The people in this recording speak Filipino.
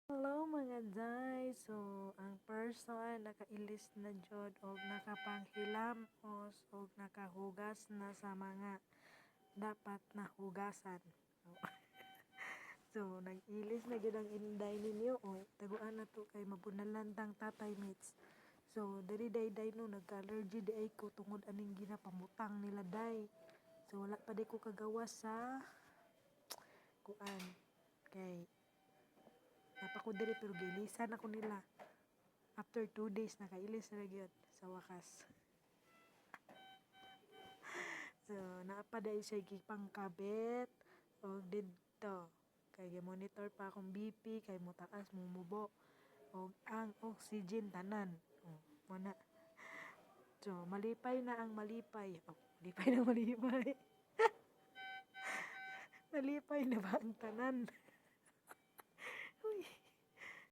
Hello mga day! So, ang person nakailis na jud og nakapanghilamos og nakahugas na sa mga dapat nahugasan. So, nag-ilis na gid ang inday ninyo o taguan na to kay mabunalan tang tatay mates. So, dali day no nagka-allergy di ay ko tungod aning ginapamutang nila day. So, wala pa di ko kagawas sa kuan kay napa ko diri pero gilisan ako nila. After 2 days nakailis na gyud sa wakas. So naapa dai siya gipangkabit og didto kay monitor pa akong BP kay motaas mumubo og ang oxygen tanan. Mo na. So malipay na ang malipay. Malipay na malipay. Malipay na ba ang tanan?